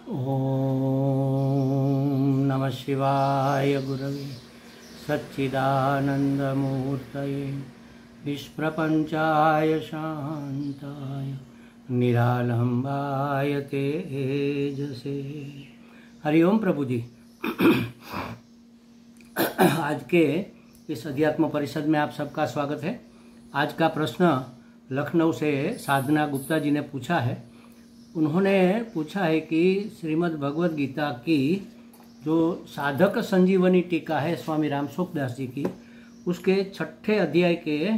ओम नमः शिवाय गुरवे सच्चिदानंदमूर्तये विश्वप्रपंचाय शांताय निरालंबाय तेजसे। हरिओम प्रभु जी। आज के इस अध्यात्म परिषद में आप सबका स्वागत है। आज का प्रश्न लखनऊ से साधना गुप्ता जी ने पूछा है। उन्होंने पूछा है कि श्रीमद् भगवद गीता की जो साधक संजीवनी टीका है स्वामी राम सुखदास जी की, उसके 6ठे अध्याय के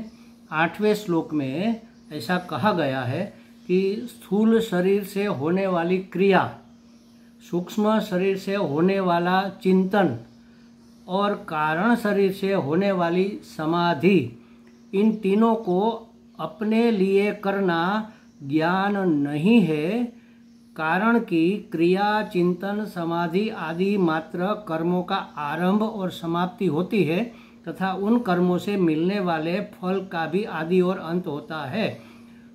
8वें श्लोक में ऐसा कहा गया है कि स्थूल शरीर से होने वाली क्रिया, सूक्ष्म शरीर से होने वाला चिंतन और कारण शरीर से होने वाली समाधि, इन तीनों को अपने लिए करना ज्ञान नहीं है। कारण की क्रिया, चिंतन, समाधि आदि मात्र कर्मों का आरंभ और समाप्ति होती है तथा उन कर्मों से मिलने वाले फल का भी आदि और अंत होता है।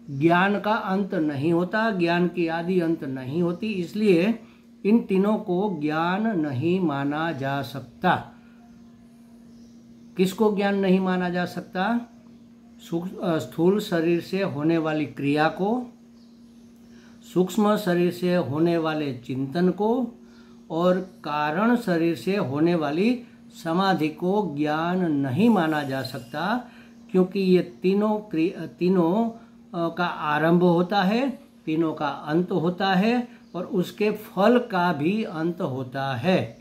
ज्ञान का अंत नहीं होता, ज्ञान की आदि अंत नहीं होती, इसलिए इन तीनों को ज्ञान नहीं माना जा सकता। किसको ज्ञान नहीं माना जा सकता? स्थूल शरीर से होने वाली क्रिया को, सूक्ष्म शरीर से होने वाले चिंतन को और कारण शरीर से होने वाली समाधि को ज्ञान नहीं माना जा सकता, क्योंकि ये तीनों का आरंभ होता है, तीनों का अंत होता है और उसके फल का भी अंत होता है।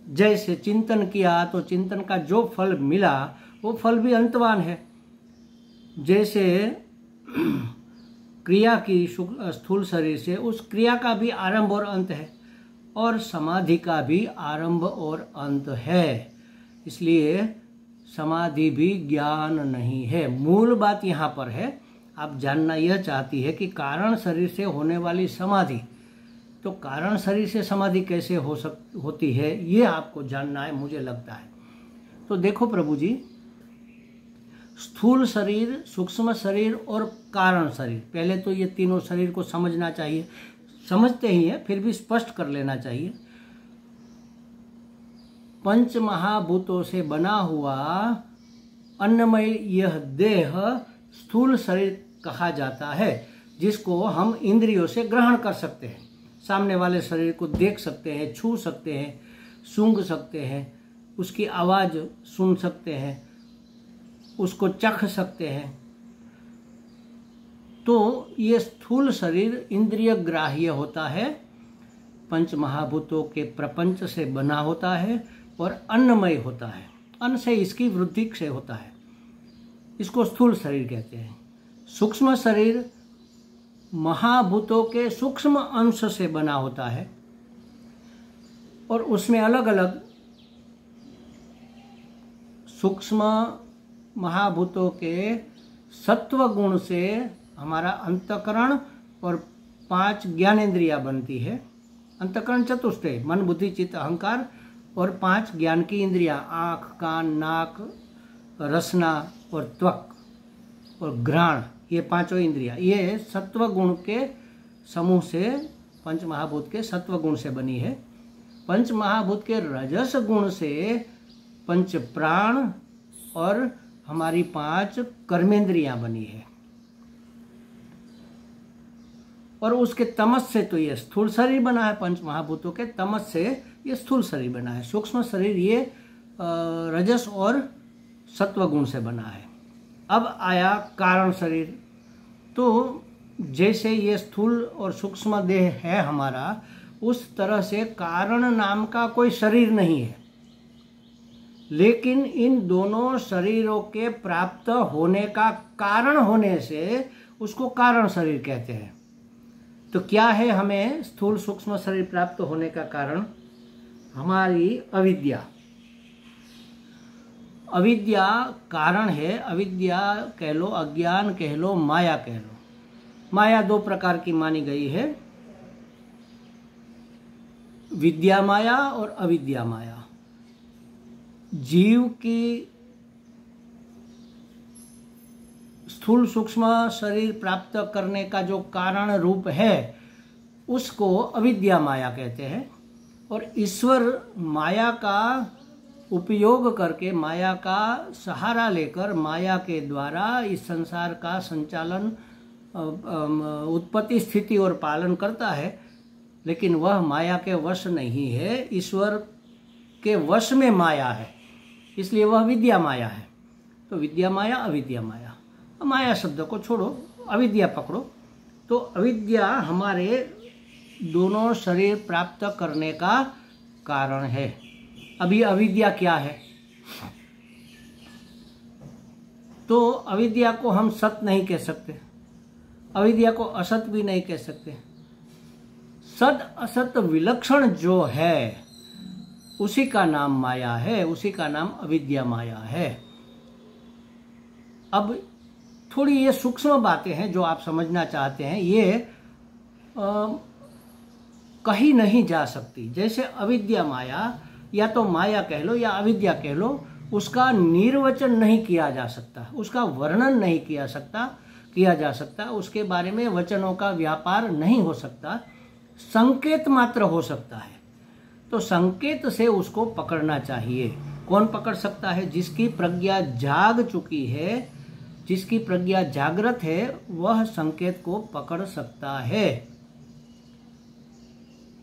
जैसे चिंतन किया तो चिंतन का जो फल मिला वो फल भी अंतवान है। जैसे क्रिया की स्थूल शरीर से, उस क्रिया का भी आरंभ और अंत है और समाधि का भी आरंभ और अंत है, इसलिए समाधि भी ज्ञान नहीं है। मूल बात यहाँ पर है, आप जानना यह चाहती है कि कारण शरीर से होने वाली समाधि, तो कारण शरीर से समाधि कैसे होती है, ये आपको जानना है, मुझे लगता है। तो देखो प्रभु जी, स्थूल शरीर, सूक्ष्म शरीर और कारण शरीर, पहले तो ये तीनों शरीर को समझना चाहिए। समझते ही है, फिर भी स्पष्ट कर लेना चाहिए। पंच महाभूतों से बना हुआ अन्नमय यह देह स्थूल शरीर कहा जाता है, जिसको हम इंद्रियों से ग्रहण कर सकते हैं। सामने वाले शरीर को देख सकते हैं, छू सकते हैं, सूंघ सकते हैं, उसकी आवाज़ सुन सकते हैं, उसको चख सकते हैं। तो ये स्थूल शरीर इंद्रिय ग्राह्य होता है, पंच महाभूतों के प्रपंच से बना होता है और अन्नमय होता है। अन्न से इसकी वृद्धि क्षय होता है, इसको स्थूल शरीर कहते हैं। सूक्ष्म शरीर महाभूतों के सूक्ष्म अंश से बना होता है और उसमें अलग अलग सूक्ष्म महाभूतों के सत्व गुण से हमारा अंतःकरण और 5 ज्ञानेंद्रियां बनती है। अंतःकरण चतुष्टय, मन बुद्धि चित्त अहंकार, और 5 ज्ञान की इंद्रियां, आँख, कान, नाक, रसना और त्वक और घ्राण, ये 5 इंद्रियां, ये सत्व गुण के समूह से, पंच महाभूत के सत्व गुण से बनी है। पंच महाभूत के रजस गुण से पंच प्राण और हमारी 5 कर्मेंद्रियां बनी है। और उसके तमस से तो ये स्थूल शरीर बना है, पंच महाभूतों के तमस से ये स्थूल शरीर बना है। सूक्ष्म शरीर ये रजस और सत्व गुण से बना है। अब आया कारण शरीर। तो जैसे ये स्थूल और सूक्ष्म देह है हमारा, उस तरह से कारण नाम का कोई शरीर नहीं है, लेकिन इन दोनों शरीरों के प्राप्त होने का कारण होने से उसको कारण शरीर कहते हैं। तो क्या है हमें स्थूल सूक्ष्म शरीर प्राप्त होने का कारण? हमारी अविद्या। अविद्या कारण है। अविद्या कह लो, अज्ञान कह लो, माया कह लो। माया 2 प्रकार की मानी गई है, विद्या माया और अविद्या माया। जीव की स्थूल सूक्ष्म शरीर प्राप्त करने का जो कारण रूप है उसको अविद्या माया कहते हैं। और ईश्वर माया का उपयोग करके, माया का सहारा लेकर, माया के द्वारा इस संसार का संचालन, उत्पत्ति, स्थिति और पालन करता है, लेकिन वह माया के वश नहीं है, ईश्वर के वश में माया है, इसलिए वह विद्या माया है। तो विद्या माया, अविद्या माया। माया शब्द को छोड़ो, अविद्या पकड़ो। तो अविद्या हमारे दोनों शरीर प्राप्त करने का कारण है। अभी अविद्या क्या है? तो अविद्या को हम सत नहीं कह सकते, अविद्या को असत भी नहीं कह सकते। सत असत विलक्षण जो है उसी का नाम माया है, उसी का नाम अविद्या माया है। अब थोड़ी ये सूक्ष्म बातें हैं जो आप समझना चाहते हैं, ये कहीं नहीं जा सकती। जैसे अविद्या माया, या तो माया कह लो या अविद्या कह लो, उसका निर्वचन नहीं किया जा सकता, उसका वर्णन नहीं किया जा सकता, उसके बारे में वचनों का व्यापार नहीं हो सकता, संकेत मात्र हो सकता है। तो संकेत से उसको पकड़ना चाहिए। कौन पकड़ सकता है? जिसकी प्रज्ञा जाग चुकी है, जिसकी प्रज्ञा जागृत है, वह संकेत को पकड़ सकता है।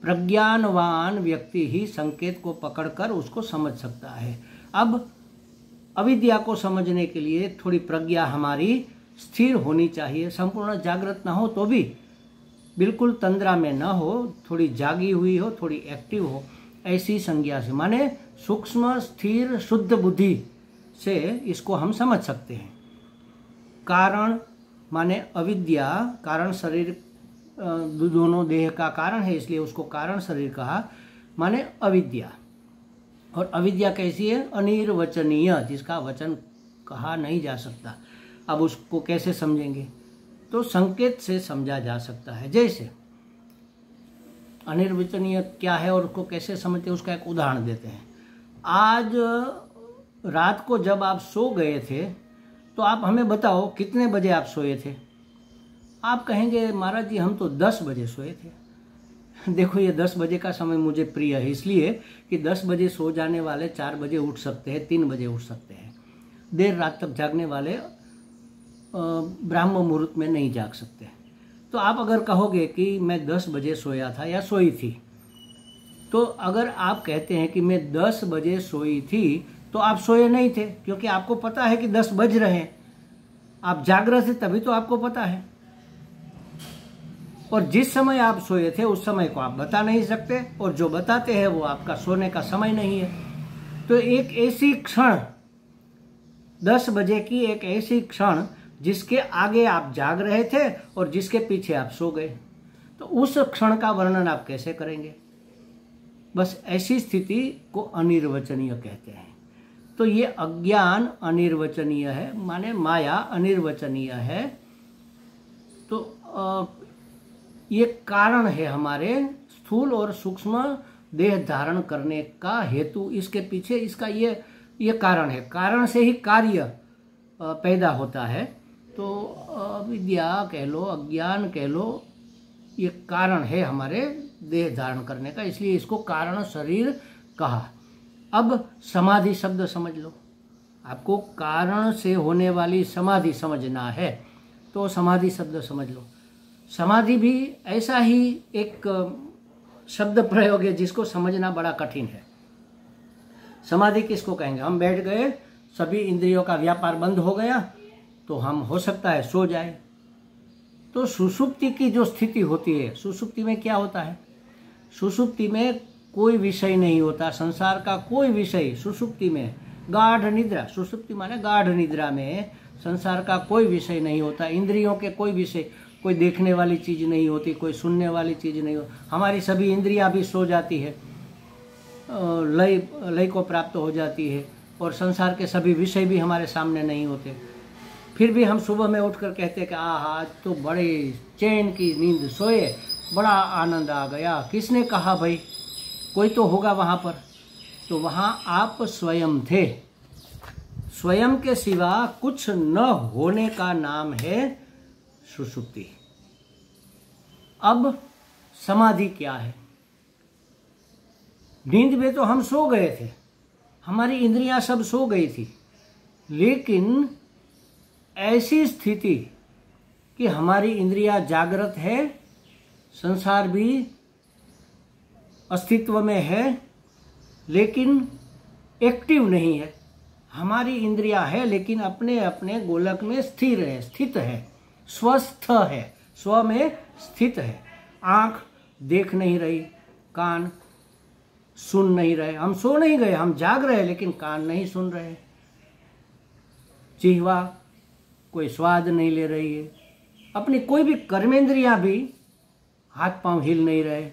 प्रज्ञानवान व्यक्ति ही संकेत को पकड़कर उसको समझ सकता है। अब अविद्या को समझने के लिए थोड़ी प्रज्ञा हमारी स्थिर होनी चाहिए, संपूर्ण जागृत ना हो तो भी, बिल्कुल तंद्रा में ना हो, थोड़ी जागी हुई हो, थोड़ी एक्टिव हो, ऐसी संज्ञा से, माने सूक्ष्म स्थिर शुद्ध बुद्धि से इसको हम समझ सकते हैं। कारण माने अविद्या, कारण शरीर, दोनों देह का कारण है, इसलिए उसको कारण शरीर कहा, माने अविद्या। और अविद्या कैसी है? अनिर्वचनीय, जिसका वचन कहा नहीं जा सकता। अब उसको कैसे समझेंगे? तो संकेत से समझा जा सकता है। जैसे अनिर्वचनीय क्या है और उसको कैसे समझते हैं, उसका एक उदाहरण देते हैं। आज रात को जब आप सो गए थे, तो आप हमें बताओ कितने बजे आप सोए थे? आप कहेंगे महाराज जी हम तो 10 बजे सोए थे। देखो ये 10 बजे का समय मुझे प्रिय है, इसलिए कि 10 बजे सो जाने वाले 4 बजे उठ सकते हैं, 3 बजे उठ सकते हैं। देर रात तक जागने वाले ब्राह्म मुहूर्त में नहीं जाग सकते। तो आप अगर कहोगे कि मैं 10 बजे सोया था या सोई थी, तो अगर आप कहते हैं कि मैं 10 बजे सोई थी, तो आप सोए नहीं थे, क्योंकि आपको पता है कि 10 बज रहे हैं। आप जागृत थे तभी तो आपको पता है। और जिस समय आप सोए थे उस समय को आप बता नहीं सकते, और जो बताते हैं वो आपका सोने का समय नहीं है। तो एक ऐसी क्षण, 10 बजे की एक ऐसी क्षण जिसके आगे आप जाग रहे थे और जिसके पीछे आप सो गए, तो उस क्षण का वर्णन आप कैसे करेंगे? बस ऐसी स्थिति को अनिर्वचनीय कहते हैं। तो ये अज्ञान अनिर्वचनीय है, माने माया अनिर्वचनीय है। तो ये कारण है हमारे स्थूल और सूक्ष्म देह धारण करने का हेतु, इसके पीछे इसका ये कारण है। कारण से ही कार्य पैदा होता है। तो अविद्या कह लो, अज्ञान कह लो, ये कारण है हमारे देह धारण करने का, इसलिए इसको कारण शरीर कहा। अब समाधि शब्द समझ लो। आपको कारण से होने वाली समाधि समझना है, तो समाधि शब्द समझ लो। समाधि भी ऐसा ही एक शब्द प्रयोग है जिसको समझना बड़ा कठिन है। समाधि किसको कहेंगे? हम बैठ गए, सभी इंद्रियों का व्यापार बंद हो गया, तो हम हो सकता है सो जाए। तो सुषुप्ति की जो स्थिति होती है, सुषुप्ति में क्या होता है? सुषुप्ति में कोई विषय नहीं होता, संसार का कोई विषय। सुषुप्ति में गाढ़ निद्रा, सुषुप्ति माने गाढ़ निद्रा में संसार का कोई विषय नहीं होता। इंद्रियों के कोई विषय, कोई देखने वाली चीज नहीं होती, कोई सुनने वाली चीज नहीं होती। हमारी सभी इंद्रियां भी सो जाती है, लय को प्राप्त हो जाती है, और संसार के सभी विषय भी हमारे सामने नहीं होते। फिर भी हम सुबह में उठकर कहते हैं कि आज तो बड़े चैन की नींद सोए, बड़ा आनंद आ गया। किसने कहा भाई? कोई तो होगा वहां पर। तो वहां आप स्वयं थे। स्वयं के सिवा कुछ न होने का नाम है सुषुप्ति। अब समाधि क्या है। नींद में तो हम सो गए थे, हमारी इंद्रियां सब सो गई थी, लेकिन ऐसी स्थिति कि हमारी इंद्रियां जागृत है, संसार भी अस्तित्व में है, लेकिन एक्टिव नहीं है। हमारी इंद्रियां है लेकिन अपने अपने गोलक में स्थिर है, स्थित है, स्वस्थ है, स्व में स्थित है। आंख देख नहीं रही, कान सुन नहीं रहे, हम सो नहीं गए, हम जाग रहे लेकिन कान नहीं सुन रहे। जिह्वा कोई स्वाद नहीं ले रही है, अपनी कोई भी कर्मेंद्रियां भी हाथ पांव हिल नहीं रहे,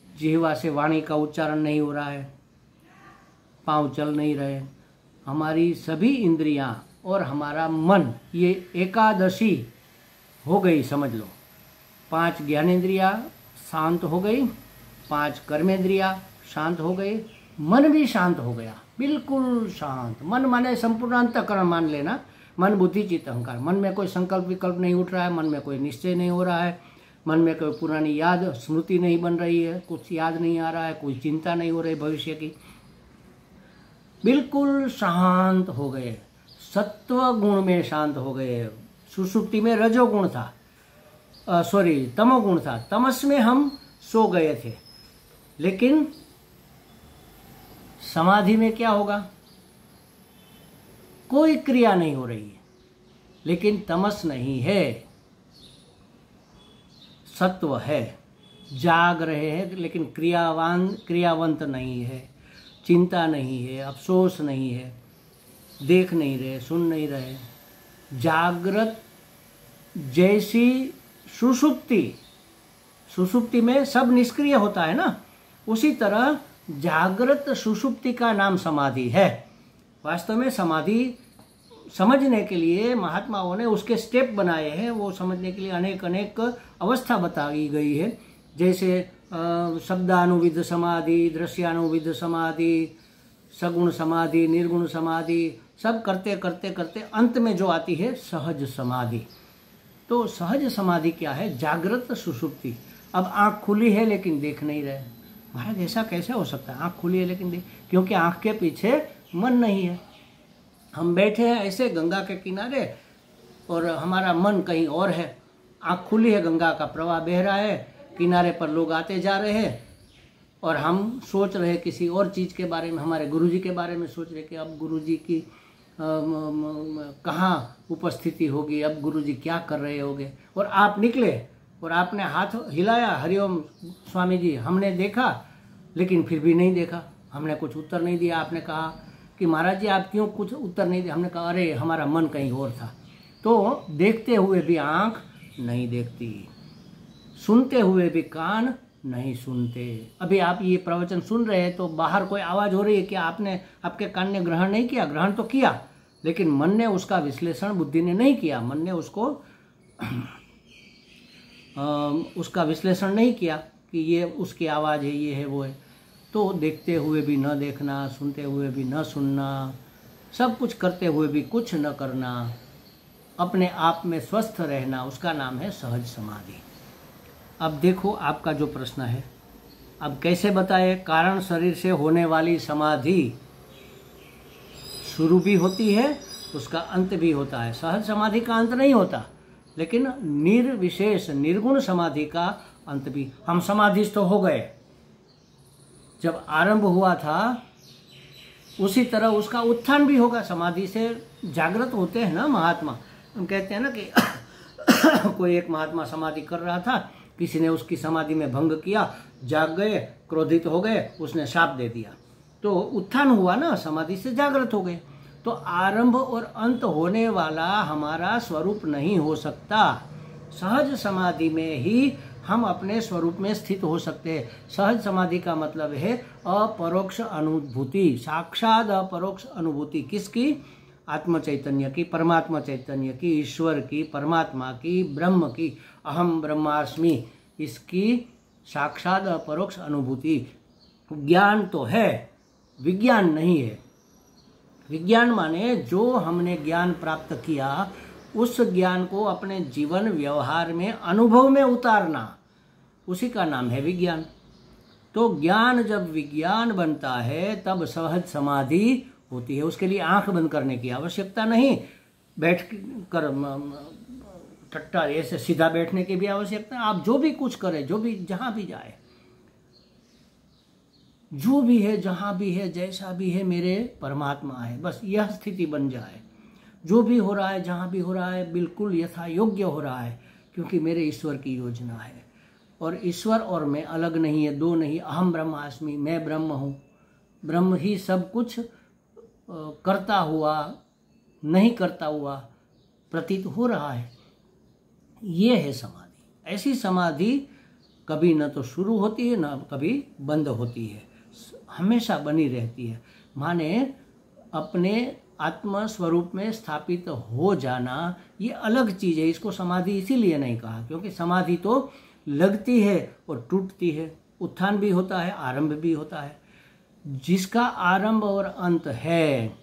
जिह्वा से वाणी का उच्चारण नहीं हो रहा है, पांव चल नहीं रहे। हमारी सभी इंद्रियां और हमारा मन, ये एकादशी हो गई समझ लो। 5 ज्ञानेंद्रियां शांत हो गई, 5 कर्मेंद्रियां शांत हो गई, मन भी शांत हो गया, बिल्कुल शांत। मन माने संपूर्ण अंतःकरण मान लेना, मन बुद्धि चित्त अहंकार। मन में कोई संकल्प विकल्प नहीं उठ रहा है, मन में कोई निश्चय नहीं हो रहा है, मन में कोई पुरानी याद स्मृति नहीं बन रही है, कुछ याद नहीं आ रहा है, कोई चिंता नहीं हो रही भविष्य की, बिल्कुल शांत हो गए। सत्व गुण में शांत हो गए। सुषुप्ति में रजोगुण था, तमोगुण था, तमस में हम सो गए थे। लेकिन समाधि में क्या होगा, कोई क्रिया नहीं हो रही है, लेकिन तमस नहीं है, सत्व है, जाग रहे हैं लेकिन क्रियावंत नहीं है, चिंता नहीं है, अफसोस नहीं है, देख नहीं रहे, सुन नहीं रहे। जागृत जैसी सुषुप्ति में सब निष्क्रिय होता है ना, उसी तरह जागृत सुषुप्ति का नाम समाधि है। वास्तव में समाधि समझने के लिए महात्माओं ने उसके स्टेप बनाए हैं, वो समझने के लिए अनेक अनेक अवस्था बताई गई है। जैसे शब्दानुविध समाधि, दृश्यानुविध समाधि, सगुण समाधि, निर्गुण समाधि, सब करते करते करते अंत में जो आती है सहज समाधि। तो सहज समाधि क्या है, जागृत सुषुप्ति। अब आंख खुली है लेकिन देख नहीं रहे। महाराज ऐसा कैसे हो सकता है, आंख खुली है लेकिन देख, क्योंकि आंख के पीछे मन नहीं है। हम बैठे हैं ऐसे गंगा के किनारे और हमारा मन कहीं और है, आंख खुली है, गंगा का प्रवाह बह रहा है, किनारे पर लोग आते जा रहे हैं और हम सोच रहे किसी और चीज़ के बारे में, हमारे गुरुजी के बारे में सोच रहे कि अब गुरुजी की कहाँ उपस्थिति होगी, अब गुरुजी क्या कर रहे होंगे। और आप निकले और आपने हाथ हिलाया, हरिओम स्वामी जी, हमने देखा लेकिन फिर भी नहीं देखा, हमने कुछ उत्तर नहीं दिया। आपने कहा कि महाराज जी आप क्यों कुछ उत्तर नहीं दिया, हमने कहा अरे हमारा मन कहीं और था। तो देखते हुए भी आँख नहीं देखती, सुनते हुए भी कान नहीं सुनते। अभी आप ये प्रवचन सुन रहे हैं तो बाहर कोई आवाज़ हो रही है कि आपने, आपके कान ने ग्रहण नहीं किया, ग्रहण तो किया लेकिन मन ने उसका विश्लेषण बुद्धि ने नहीं किया, मन ने उसको उसका विश्लेषण नहीं किया कि ये उसकी आवाज़ है, ये है, वो है। तो देखते हुए भी न देखना, सुनते हुए भी न सुनना, सब कुछ करते हुए भी कुछ न करना, अपने आप में स्वस्थ रहना, उसका नाम है सहज समाधि। अब देखो आपका जो प्रश्न है, अब कैसे बताए, कारण शरीर से होने वाली समाधि शुरू भी होती है, उसका अंत भी होता है। सहज समाधि का अंत नहीं होता, लेकिन निर्विशेष निर्गुण समाधि का अंत भी। हम समाधिस्थ हो गए, जब आरंभ हुआ था उसी तरह उसका उत्थान भी होगा। समाधि से जागृत होते हैं ना महात्मा। हम कहते हैं ना कि कोई एक महात्मा समाधि कर रहा था, किसी ने उसकी समाधि में भंग किया, जाग गए, क्रोधित हो गए, उसने शाप दे दिया, तो उत्थान हुआ ना, समाधि से जागृत हो गए। तो आरंभ और अंत होने वाला हमारा स्वरूप नहीं हो सकता। सहज समाधि में ही हम अपने स्वरूप में स्थित हो सकते हैं। सहज समाधि का मतलब है अपरोक्ष अनुभूति, साक्षात अपरोक्ष अनुभूति। किसकी? आत्म चैतन्य की, परमात्मा चैतन्य की, ईश्वर की, परमात्मा की, ब्रह्म की, अहम ब्रह्मास्मि, इसकी साक्षात अपरोक्ष अनुभूति। ज्ञान तो है, विज्ञान नहीं है। विज्ञान माने जो हमने ज्ञान प्राप्त किया उस ज्ञान को अपने जीवन व्यवहार में, अनुभव में उतारना, उसी का नाम है विज्ञान। तो ज्ञान जब विज्ञान बनता है तब सहज समाधि होती है। उसके लिए आंख बंद करने की आवश्यकता नहीं, बैठ कर टट्टा ऐसे सीधा बैठने की भी आवश्यकता। आप जो भी कुछ करें, जो भी जहां भी जाए, जो भी है जहां भी है जैसा भी है मेरे परमात्मा है, बस यह स्थिति बन जाए। जो भी हो रहा है जहां भी हो रहा है बिल्कुल यथा योग्य हो रहा है, क्योंकि मेरे ईश्वर की योजना है। और ईश्वर और मैं अलग नहीं है, दो नहीं। अहम ब्रह्मास्मि, मैं ब्रह्म हूँ। ब्रह्म ही सब कुछ करता हुआ नहीं करता हुआ प्रतीत हो रहा है। ये है समाधि। ऐसी समाधि कभी न तो शुरू होती है न कभी बंद होती है, हमेशा बनी रहती है। माने अपने आत्म स्वरूप में स्थापित हो जाना, ये अलग चीज है। इसको समाधि इसीलिए नहीं कहा क्योंकि समाधि तो लगती है और टूटती है, उत्थान भी होता है, आरंभ भी होता है। जिसका आरंभ और अंत है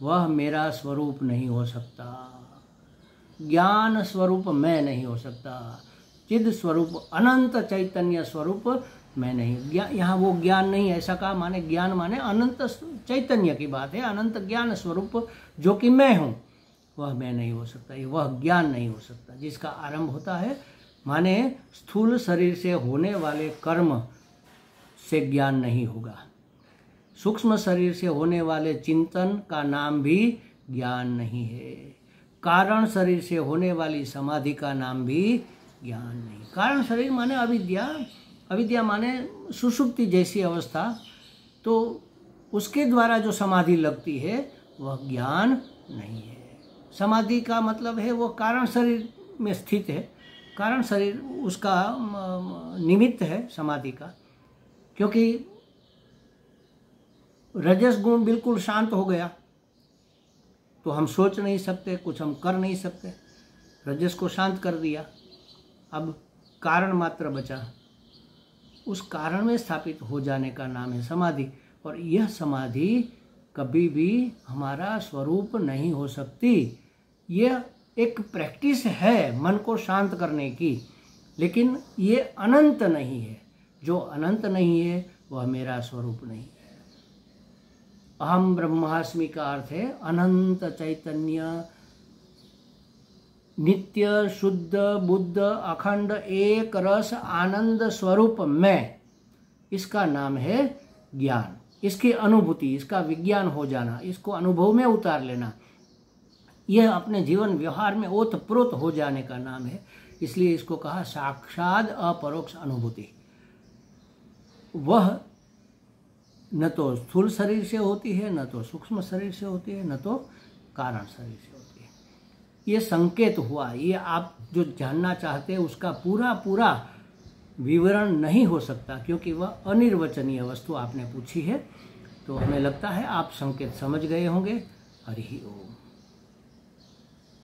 वह मेरा स्वरूप नहीं हो सकता, ज्ञान स्वरूप मैं नहीं हो सकता, चिद स्वरूप अनंत चैतन्य स्वरूप मैं नहीं। यहाँ वो ज्ञान नहीं ऐसा कहा, माने ज्ञान माने अनंत चैतन्य की बात है। अनंत ज्ञान स्वरूप जो कि मैं हूँ वह मैं नहीं हो सकता, वह ज्ञान नहीं हो सकता। जिसका आरंभ होता है माने स्थूल शरीर से होने वाले कर्म से ज्ञान नहीं होगा, सूक्ष्म शरीर से होने वाले चिंतन का नाम भी ज्ञान नहीं है, कारण शरीर से होने वाली समाधि का नाम भी ज्ञान नहीं। कारण शरीर माने अविद्या, अविद्या माने सुषुप्ति जैसी अवस्था, तो उसके द्वारा जो समाधि लगती है वह ज्ञान नहीं है। समाधि का मतलब है वो कारण शरीर में स्थित है, कारण शरीर उसका निमित्त है समाधि का। क्योंकि रजस गुण बिल्कुल शांत हो गया तो हम सोच नहीं सकते, कुछ हम कर नहीं सकते। रजस को शांत कर दिया, अब कारण मात्र बचा। उस कारण में स्थापित हो जाने का नाम है समाधि। और यह समाधि कभी भी हमारा स्वरूप नहीं हो सकती। यह एक प्रैक्टिस है मन को शांत करने की, लेकिन ये अनंत नहीं है। जो अनंत नहीं है वह मेरा स्वरूप नहीं है। अहम ब्रह्मास्मि का अर्थ है अनंत चैतन्य, नित्य शुद्ध बुद्ध अखंड एक रस आनंद स्वरूप मैं। इसका नाम है ज्ञान, इसकी अनुभूति, इसका विज्ञान हो जाना, इसको अनुभव में उतार लेना। यह अपने जीवन व्यवहार में ओतप्रोत हो जाने का नाम है। इसलिए इसको कहा साक्षात अपरोक्ष अनुभूति। वह न तो स्थूल शरीर से होती है, न तो सूक्ष्म शरीर से होती है, न तो कारण शरीर से होती है। ये संकेत हुआ। ये आप जो जानना चाहते हैं उसका पूरा पूरा विवरण नहीं हो सकता, क्योंकि वह अनिर्वचनीय वस्तु आपने पूछी है। तो हमें लगता है आप संकेत समझ गए होंगे। हरि ओम।